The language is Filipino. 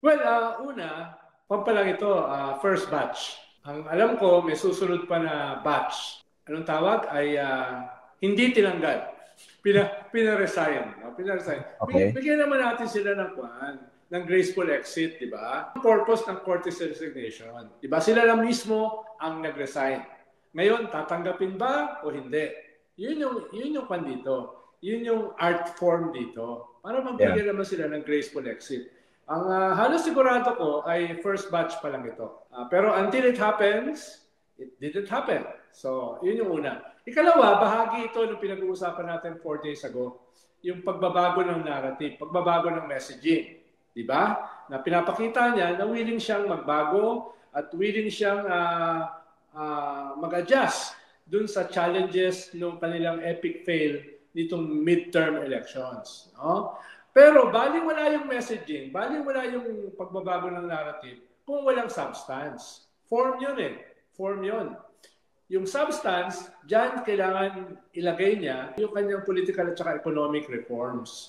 Well, una, pampalang ito, first batch. Ang alam ko, may susunod pa na batch. Anong tawag? Ay hindi tinanggal. Pina-resign. No? Pina-resign. Okay. Bigyan naman natin sila ng graceful exit, di ba? Ang purpose ng Cortes resignation. Di ba? Sila lang mismo ang nag-resign. Ngayon, tatanggapin ba o hindi? Yun yung pan dito. Yun yung art form dito. Para magbigyan naman sila ng graceful exit. Ang halos sigurado ko ay first batch pa lang ito. Pero until it happens, it didn't happen. So, yun yung una. Ikalawa, bahagi ito ng pinag-uusapan natin 4 days ago. Yung pagbabago ng narrative, pagbabago ng messaging. Di ba? Na pinapakita niya na willing siyang magbago at willing siyang mag-adjust dun sa challenges ng kanilang epic fail nitong midterm elections. No? Pero baling wala yung messaging, baling wala yung pagbabago ng narrative kung walang substance. Form yun eh. Form yun. Yung substance, dyan kailangan ilagay niya yung kanyang political at saka economic reforms.